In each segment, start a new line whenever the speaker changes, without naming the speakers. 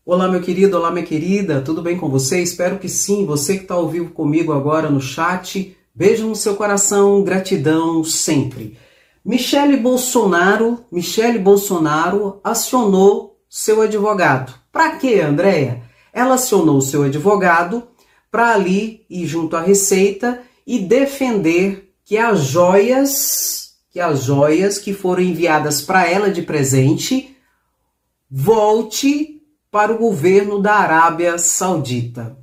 Olá, meu querido, olá, minha querida, tudo bem com você? Espero que sim. Você que está ao vivo comigo agora no chat, beijo no seu coração, gratidão sempre. Michele Bolsonaro acionou seu advogado. Para quê, Andréia? Ela acionou seu advogado para ali ir junto à Receita e defender que as joias que foram enviadas para ela de presente volte para o governo da Arábia Saudita.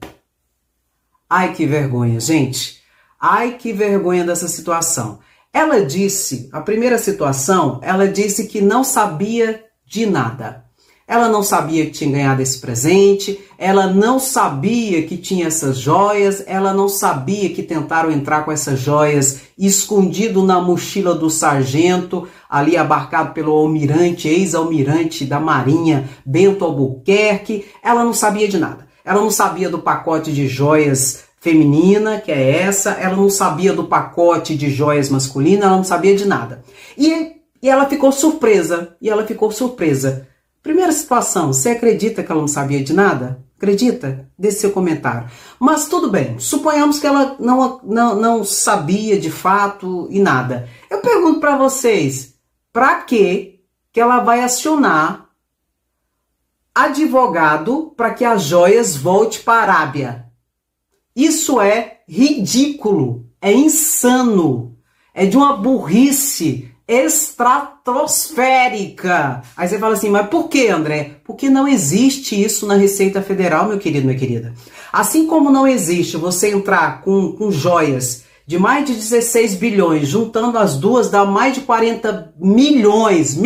Ai, que vergonha, gente. Ai, que vergonha dessa situação. Ela disse, a primeira situação, ela disse que não sabia de nada. Ela não sabia que tinha ganhado esse presente, ela não sabia que tinha essas joias, ela não sabia que tentaram entrar com essas joias escondido na mochila do sargento, ali abarcado pelo almirante, ex-almirante da Marinha, Bento Albuquerque. Ela não sabia de nada. Ela não sabia do pacote de joias feminina, que é essa, ela não sabia do pacote de joias masculina, ela não sabia de nada. E ela ficou surpresa, Primeira situação, você acredita que ela não sabia de nada? Acredita? Deixe seu comentário. Mas tudo bem, suponhamos que ela não sabia de fato e nada. Eu pergunto para vocês, para que ela vai acionar advogado para que as joias voltem para a Arábia? Isso é ridículo, é insano, é de uma burrice estratosférica. Aí você fala assim, mas por que, André? Porque não existe isso na Receita Federal, meu querido, minha querida. Assim como não existe você entrar com joias de mais de 16 bilhões, juntando as duas dá mais de 40 milhões,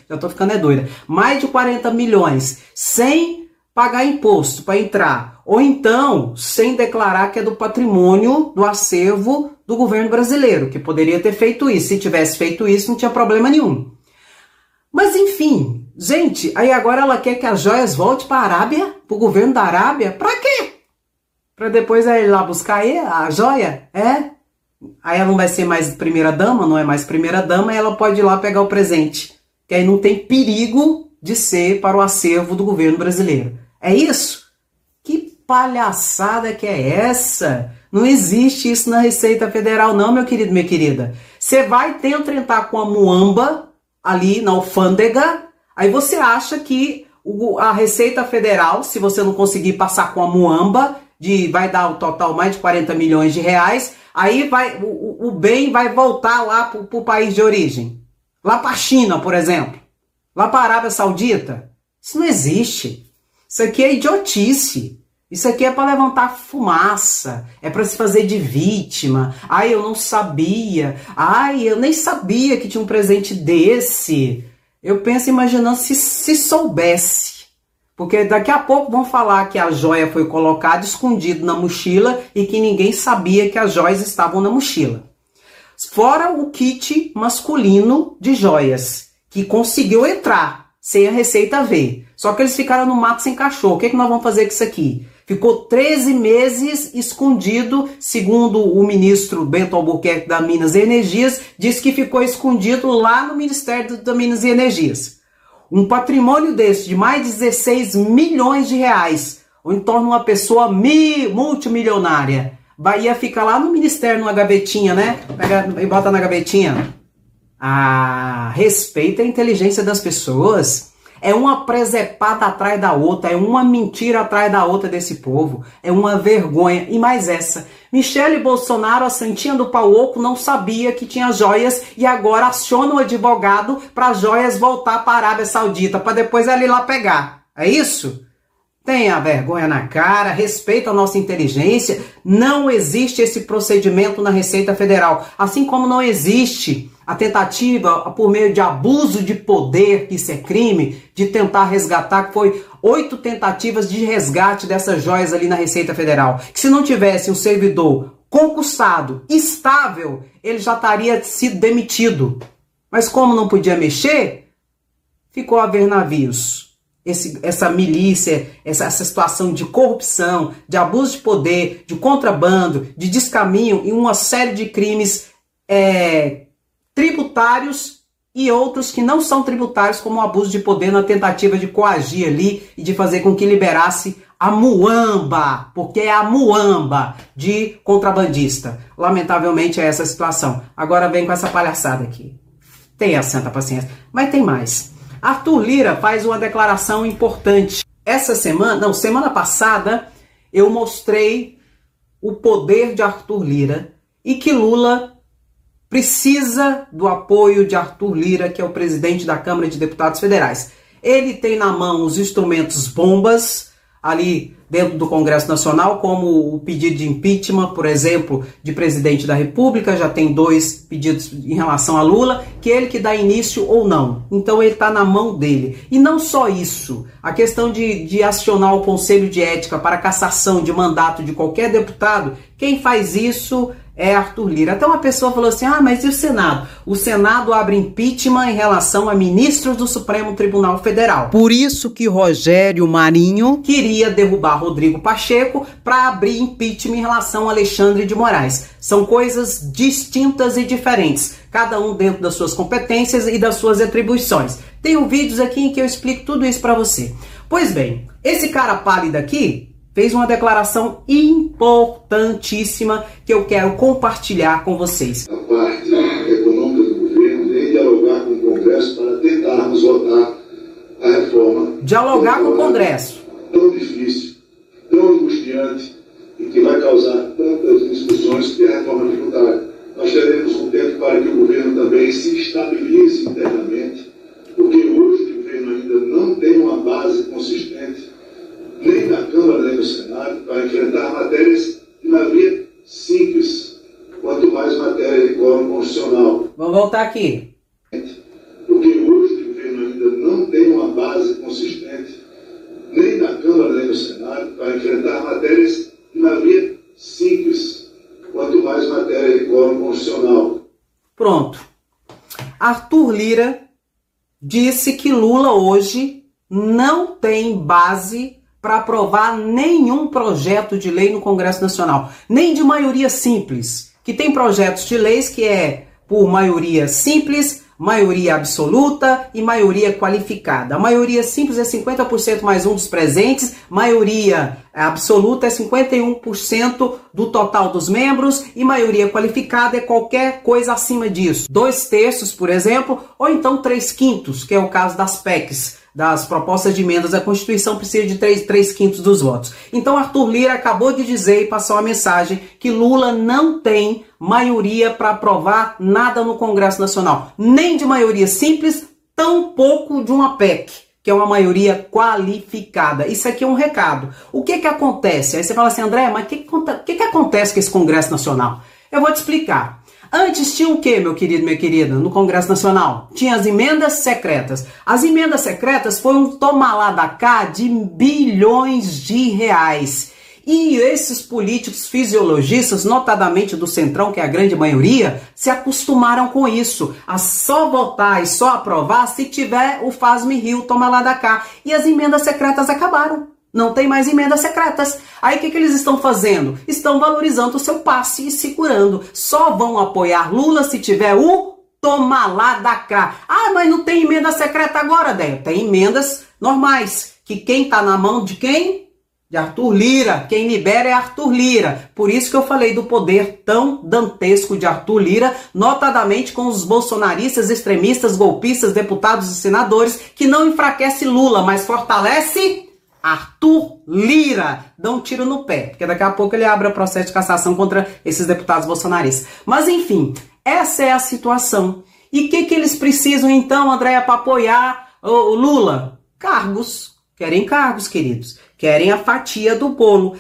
já tô ficando doida, mais de 40 milhões, sem pagar imposto para entrar, ou então sem declarar que é do patrimônio, do acervo do governo brasileiro, que poderia ter feito isso. Se tivesse feito isso, não tinha problema nenhum. Mas enfim, gente, aí agora ela quer que as joias voltem para a Arábia, para o governo da Arábia, para quê? Para depois ir lá buscar a joia? É? Aí ela não vai ser mais primeira-dama, não é mais primeira-dama, e ela pode ir lá pegar o presente, que aí não tem perigo de ser para o acervo do governo brasileiro. É isso? Que palhaçada que é essa? Não existe isso na Receita Federal não, meu querido, minha querida. Você vai tentar entrar com a muamba ali na alfândega, aí você acha que a Receita Federal, se você não conseguir passar com a muamba, vai dar o total mais de 40 milhões de reais, aí o bem vai voltar lá para o país de origem. Lá para a China, por exemplo. Lá para a Arábia Saudita. Isso não existe. Isso aqui é idiotice. Isso aqui é para levantar fumaça. É para se fazer de vítima. Ai, eu não sabia. Ai, eu nem sabia que tinha um presente desse. Eu penso imaginando se soubesse. Porque daqui a pouco vão falar que a joia foi colocada escondido na mochila e que ninguém sabia que as joias estavam na mochila. Fora o kit masculino de joias, que conseguiu entrar sem a Receita ver. Só que eles ficaram no mato sem cachorro. O que nós vamos fazer com isso aqui? Ficou 13 meses escondido, segundo o ministro Bento Albuquerque da Minas e Energias, disse que ficou escondido lá no Ministério da Minas e Energias. Um patrimônio desse de mais de 16 milhões de reais, onde torna uma pessoa multimilionária, ia ficar lá no Ministério, numa gavetinha, né? Pega e bota na gavetinha. Respeita a inteligência das pessoas. É uma presepada atrás da outra, é uma mentira atrás da outra desse povo. É uma vergonha. E mais essa. Michele Bolsonaro, a santinha do pau oco, não sabia que tinha joias e agora aciona o advogado para as joias voltar para a Arábia Saudita, para depois ela ir lá pegar. É isso? Tenha vergonha na cara, respeita a nossa inteligência. Não existe esse procedimento na Receita Federal. Assim como não existe a tentativa, por meio de abuso de poder, que isso é crime, de tentar resgatar, que foi 8 tentativas de resgate dessas joias ali na Receita Federal. Que se não tivesse um servidor concursado, estável, ele já estaria sido demitido. Mas como não podia mexer, ficou a ver navios. Essa milícia, essa situação de corrupção, de abuso de poder, de contrabando, de descaminho e uma série de crimes tributários e outros que não são tributários, como o abuso de poder na tentativa de coagir ali e de fazer com que liberasse a muamba, porque é a muamba de contrabandista. Lamentavelmente é essa a situação. Agora vem com essa palhaçada aqui. Tenha santa paciência. Mas tem mais. Arthur Lira faz uma declaração importante. Semana passada, eu mostrei o poder de Arthur Lira e que Lula precisa do apoio de Arthur Lira, que é o presidente da Câmara de Deputados Federais. Ele tem na mão os instrumentos bombas ali dentro do Congresso Nacional, como o pedido de impeachment, por exemplo, de presidente da República. Já tem 2 pedidos em relação a Lula, que é ele que dá início ou não. Então ele está na mão dele. E não só isso, a questão de acionar o Conselho de Ética para cassação de mandato de qualquer deputado, quem faz isso é Arthur Lira. Até uma pessoa falou assim, mas e o Senado? O Senado abre impeachment em relação a ministros do Supremo Tribunal Federal. Por isso que Rogério Marinho queria derrubar Rodrigo Pacheco para abrir impeachment em relação a Alexandre de Moraes. São coisas distintas e diferentes, cada um dentro das suas competências e das suas atribuições. Tenho vídeos aqui em que eu explico tudo isso para você. Pois bem, esse cara pálido aqui fez uma declaração importantíssima que eu quero compartilhar com vocês.
A parte econômica do governo vem dialogar com o Congresso para tentarmos votar a reforma.
Dialogar com o Congresso.
Tão difícil, tão angustiante e que vai causar tantas discussões que é a reforma tributária. Nós teremos um tempo para que o governo também se estabilize internamente, porque hoje o governo ainda não tem uma base consistente nem na Câmara, nem no Senado, para enfrentar matérias de maioria simples, quanto mais matéria de quórum constitucional.
Vamos voltar aqui.
Porque hoje o governo ainda não tem uma base consistente, nem na Câmara, nem no Senado, para enfrentar matérias de maioria simples, quanto mais matéria de quórum constitucional.
Pronto. Arthur Lira disse que Lula hoje não tem base para aprovar nenhum projeto de lei no Congresso Nacional, nem de maioria simples, que tem projetos de leis que é por maioria simples, maioria absoluta e maioria qualificada. A maioria simples é 50% mais um dos presentes, maioria absoluta é 51% do total dos membros e maioria qualificada é qualquer coisa acima disso. 2/3, por exemplo, ou então 3/5, que é o caso das PECs. Das propostas de emendas à Constituição precisa de 3/5 dos votos. Então Arthur Lira acabou de dizer e passou a mensagem que Lula não tem maioria para aprovar nada no Congresso Nacional. Nem de maioria simples, tampouco de uma PEC, que é uma maioria qualificada. Isso aqui é um recado. O que acontece? Aí você fala assim, André, mas o que acontece com esse Congresso Nacional? Eu vou te explicar. Antes tinha o que, meu querido, minha querida, no Congresso Nacional? Tinha as emendas secretas. As emendas secretas foi um toma lá da cá de bilhões de reais. E esses políticos fisiologistas, notadamente do Centrão, que é a grande maioria, se acostumaram com isso. A só votar e só aprovar se tiver o faz-me rir, toma lá da cá. E as emendas secretas acabaram. Não tem mais emendas secretas. Aí o que eles estão fazendo? Estão valorizando o seu passe e segurando. Só vão apoiar Lula se tiver o toma lá da cá. Mas não tem emenda secreta agora, Déia. Tem emendas normais. Que quem tá na mão de quem? De Arthur Lira. Quem libera é Arthur Lira. Por isso que eu falei do poder tão dantesco de Arthur Lira, notadamente com os bolsonaristas, extremistas, golpistas, deputados e senadores, que não enfraquece Lula, mas fortalece Arthur Lira. Dá um tiro no pé, porque daqui a pouco ele abre o processo de cassação contra esses deputados bolsonaristas. Mas enfim, essa é a situação. E o que eles precisam então, Andréia, para apoiar o Lula? Cargos. Querem cargos, queridos. Querem a fatia do bolo.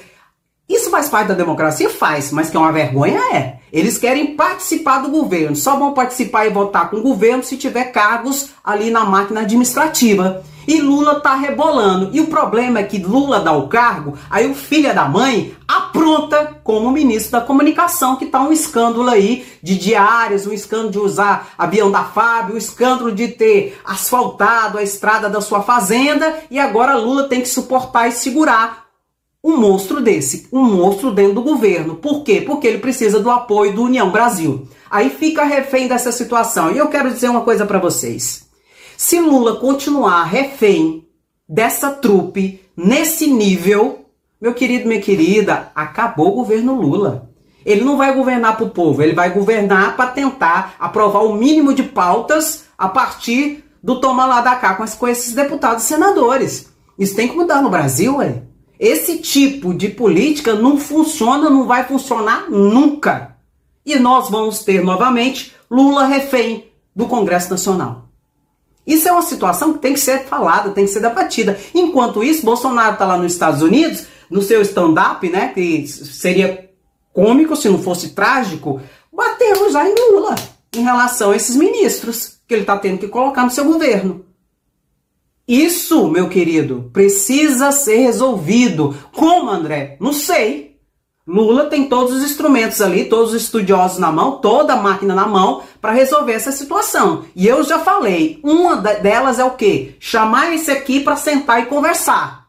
Isso faz parte da democracia? Faz, mas que é uma vergonha é. Eles querem participar do governo. Só vão participar e votar com o governo se tiver cargos ali na máquina administrativa. E Lula tá rebolando. E o problema é que Lula dá o cargo, aí o filho da mãe apronta como ministro da comunicação, que tá um escândalo aí de diárias, um escândalo de usar avião da FAB, um escândalo de ter asfaltado a estrada da sua fazenda, e agora Lula tem que suportar e segurar um monstro desse, um monstro dentro do governo. Por quê? Porque ele precisa do apoio do União Brasil. Aí fica refém dessa situação. E eu quero dizer uma coisa para vocês. Se Lula continuar refém dessa trupe, nesse nível, meu querido, minha querida, acabou o governo Lula. Ele não vai governar para o povo, ele vai governar para tentar aprovar o mínimo de pautas a partir do toma lá da cá com esses deputados e senadores. Isso tem que mudar no Brasil, ué. Esse tipo de política não funciona, não vai funcionar nunca. E nós vamos ter novamente Lula refém do Congresso Nacional. Isso é uma situação que tem que ser falada, tem que ser debatida. Enquanto isso, Bolsonaro está lá nos Estados Unidos, no seu stand-up, né, que seria cômico se não fosse trágico, batendo já em Lula em relação a esses ministros que ele está tendo que colocar no seu governo. Isso, meu querido, precisa ser resolvido. Como, André? Não sei. Lula tem todos os instrumentos ali, todos os estudiosos na mão, toda a máquina na mão para resolver essa situação. E eu já falei, uma delas é o quê? Chamar esse aqui para sentar e conversar.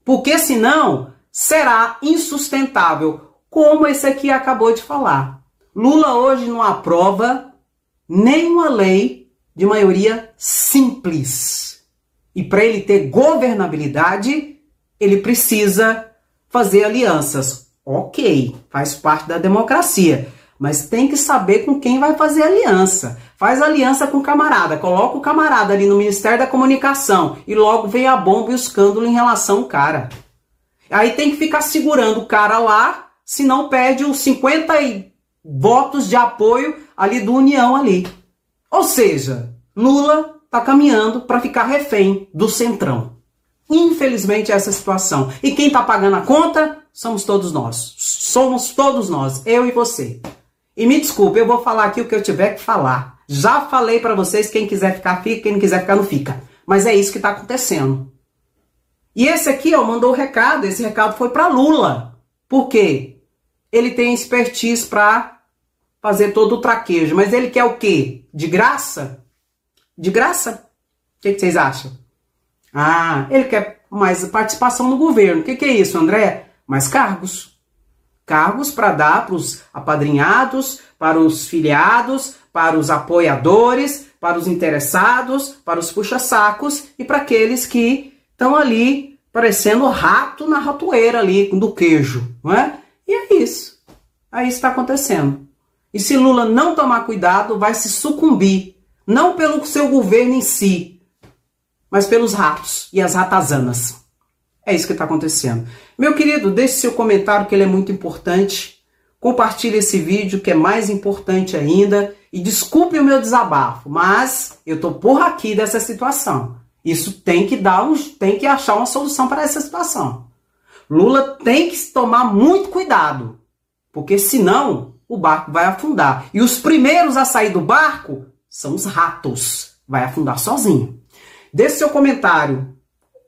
Porque senão será insustentável, como esse aqui acabou de falar. Lula hoje não aprova nenhuma lei de maioria simples. E para ele ter governabilidade, ele precisa fazer alianças. Ok, faz parte da democracia, mas tem que saber com quem vai fazer aliança. Faz aliança com o camarada, coloca o camarada ali no Ministério da Comunicação e logo vem a bomba e o escândalo em relação ao cara. Aí tem que ficar segurando o cara lá, senão perde os 50 votos de apoio ali do União ali. Ou seja, Lula está caminhando para ficar refém do Centrão. Infelizmente, essa é a situação. E quem está pagando a conta somos todos nós. Somos todos nós, eu e você. E me desculpe, eu vou falar aqui o que eu tiver que falar. Já falei para vocês, quem quiser ficar, fica, quem não quiser ficar, não fica. Mas é isso que está acontecendo. E esse aqui, ó, mandou o recado, esse recado foi para Lula. Por quê? Ele tem expertise para fazer todo o traquejo, mas ele quer o quê? De graça? De graça? O que vocês acham? Ah, ele quer mais participação no governo. O que é isso, André? Mais cargos. Cargos para dar para os apadrinhados, para os filiados, para os apoiadores, para os interessados, para os puxa-sacos e para aqueles que estão ali parecendo rato na ratoeira ali do queijo, não é? E é isso. É isso que está acontecendo. E se Lula não tomar cuidado, vai se sucumbir. Não pelo seu governo em si, mas pelos ratos e as ratazanas. É isso que está acontecendo. Meu querido, deixe seu comentário que ele é muito importante. Compartilhe esse vídeo que é mais importante ainda. E desculpe o meu desabafo, mas eu tô por aqui dessa situação. Isso tem que achar uma solução para essa situação. Lula tem que tomar muito cuidado, porque senão o barco vai afundar. E os primeiros a sair do barco são os ratos. Vai afundar sozinho. Deixe seu comentário.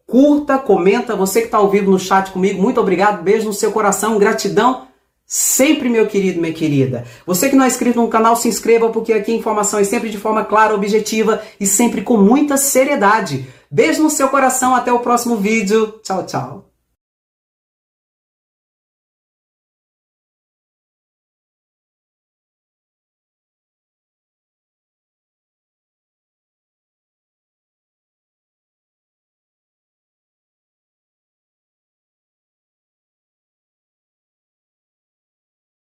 Curta, comenta. Você que está ao vivo no chat comigo, muito obrigado. Beijo no seu coração. Gratidão sempre, meu querido, minha querida. Você que não é inscrito no canal, se inscreva, porque aqui a informação é sempre de forma clara, objetiva e sempre com muita seriedade. Beijo no seu coração. Até o próximo vídeo. Tchau, tchau.